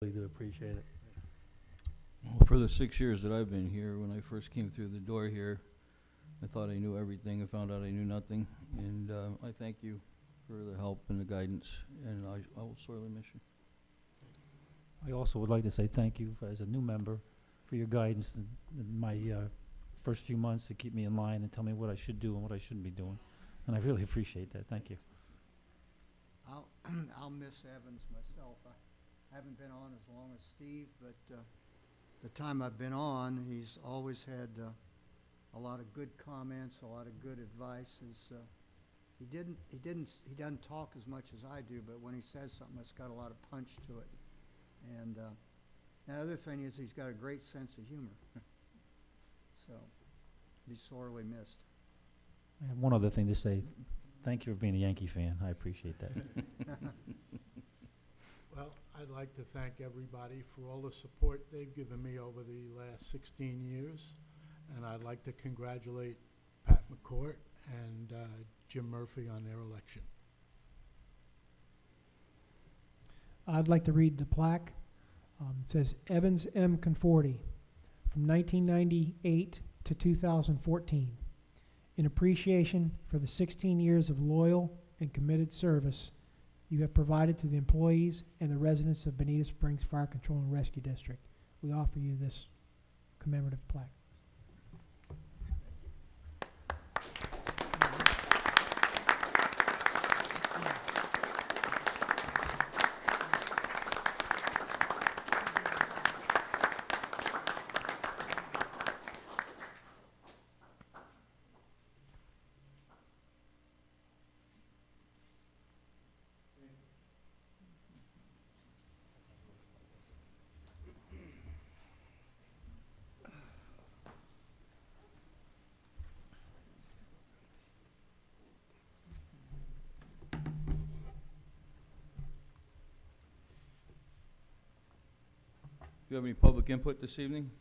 Really do appreciate it. Well, for the 6 years that I've been here, when I first came through the door here, I thought I knew everything. I found out I knew nothing. And I thank you for the help and the guidance, and I will sorely miss you. I also would like to say thank you as a new member for your guidance in my first few months to keep me in line and tell me what I should do and what I shouldn't be doing. And I really appreciate that. Thank you. I'll miss Evans myself. I haven't been on as long as Steve, but the time I've been on, he's always had a lot of good comments, a lot of good advice. He doesn't talk as much as I do, but when he says something, it's got a lot of punch to it. And the other thing is he's got a great sense of humor. So, be sorely missed. I have one other thing to say. Thank you for being a Yankee fan. I appreciate that. Well, I'd like to thank everybody for all the support they've given me over the last 16 years. And I'd like to congratulate Pat McCourt and Jim Murphy on their election. I'd like to read the plaque. It says Evans M. Conforti from 1998 to 2014. In appreciation for the 16 years of loyal and committed service you have provided to the employees and the residents of Bonita Springs Fire Control and Rescue District, we offer you this commemorative plaque. Do you have any public input this evening?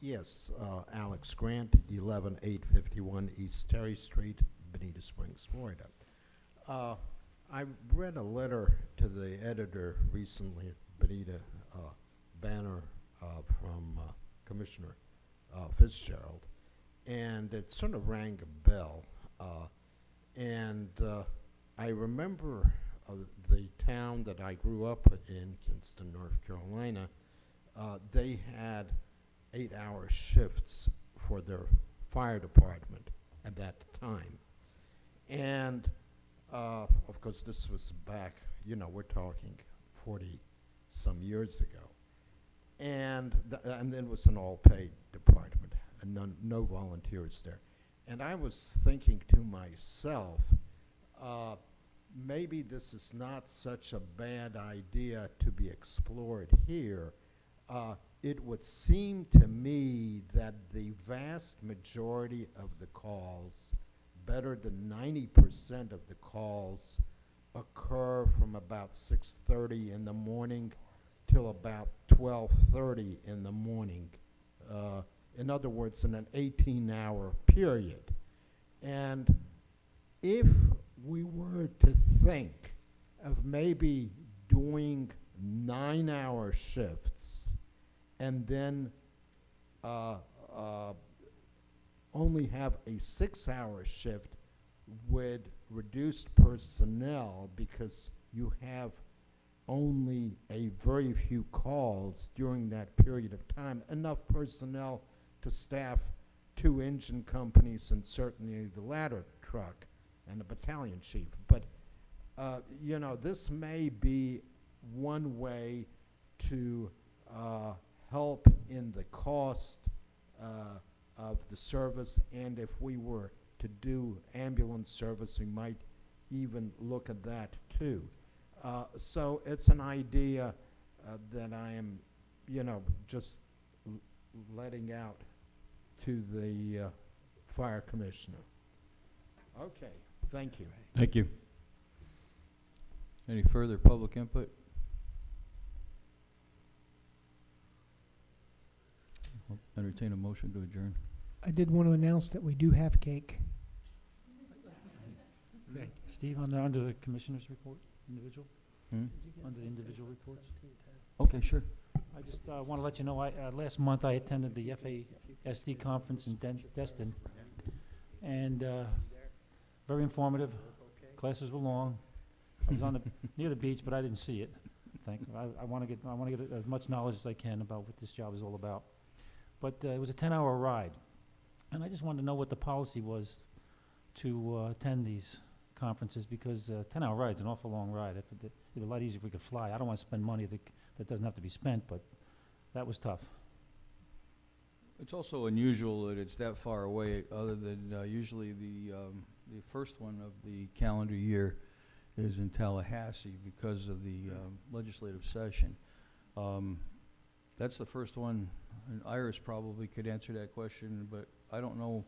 Yes, Alex Grant, 11851 East Terry Street, Bonita Springs, Florida. I read a letter to the editor recently, Bonita Banner, from Commissioner Fitzgerald, and it sort of rang a bell. I remember the town that I grew up in, Kinston, North Carolina. They had 8-hour shifts for their fire department at that time. And of course, this was back, we're talking 40-some years ago. And then it was an all-paid department, and no volunteers there. And I was thinking to myself, maybe this is not such a bad idea to be explored here. It would seem to me that the vast majority of the calls, better than 90% of the calls, occur from about 6:30 in the morning till about 12:30 in the morning. In other words, in an 18-hour period. And if we were to think of maybe doing 9-hour shifts and then only have a 6-hour shift with reduced personnel because you have only a very few calls during that period of time, enough personnel to staff 2 engine companies and certainly the ladder truck and the battalion chief. But, this may be one way to help in the cost of the service, and if we were to do ambulance service, we might even look at that too. So it's an idea that I am, just letting out to the fire commissioner. Okay, thank you. Thank you. Any further public input? entertain a motion to adjourn. I did want to announce that we do have cake. Thank Steve, under the commissioner's report, individual, Hmm? under the individual reports? Okay, sure. I just want to let you know, last month I attended the FASD conference in Destin, and very informative. Classes were long. I was near the beach, but I didn't see it. I want to get as much knowledge as I can about what this job is all about. But it was a 10-hour ride, and I just wanted to know what the policy was to attend these conferences, because a 10-hour ride is an awful long ride. It'd be a lot easier if we could fly. I don't want to spend money that doesn't have to be spent, but that was tough. It's also unusual that it's that far away, other than usually the first one of the calendar year is in Tallahassee because of the legislative session. That's the first one, and Iris probably could answer that question, but I don't know,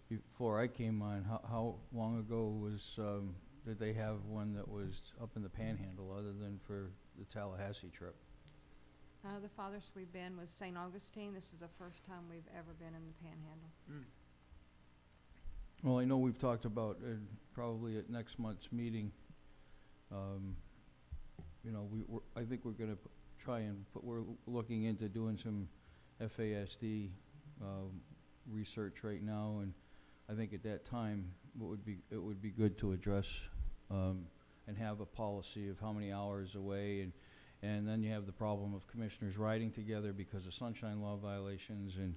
before I came on, how long ago was, did they have one that was up in the Panhandle other than for the Tallahassee trip? The farthest we've been was St. Augustine. This is the first time we've ever been in the Panhandle. Well, I know we've talked about, probably at next month's meeting, you know, I think we're gonna try and we're looking into doing some FASD research right now, and I think at that time, it would be good to address, and have a policy of how many hours away, and then you have the problem of commissioners riding together because of sunshine law violations, and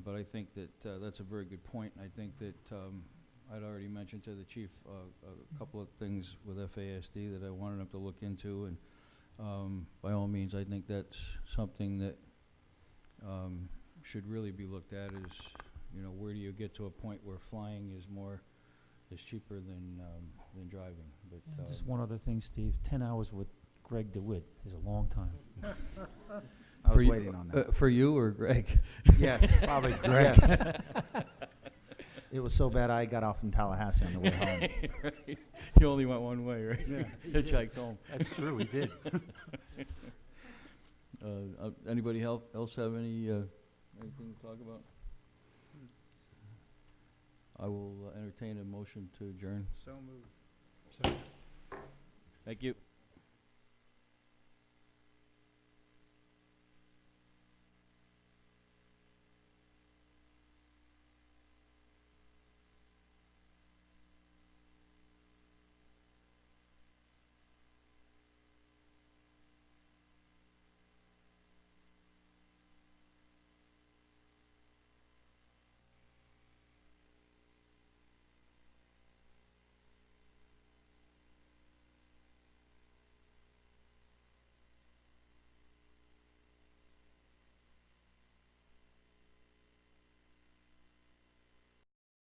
but I think that that's a very good point. I think that I'd already mentioned to the chief a couple of things with FASD that I wanted him to look into, and by all means, I think that's something that should really be looked at. Is, you know, where do you get to a point where flying is cheaper than driving? But And just one other thing, Steve, 10 hours with Greg DeWitt is a long time. I was you- waiting on that. for you or Greg? Yes. Probably Yes. It was so bad I got off in Tallahassee on the way home. Right. You only went one way, right? Yeah, Hitchhiked home. That's true, he did. Anybody else have anything to talk about? I will entertain a motion to adjourn. So moved. Thank you.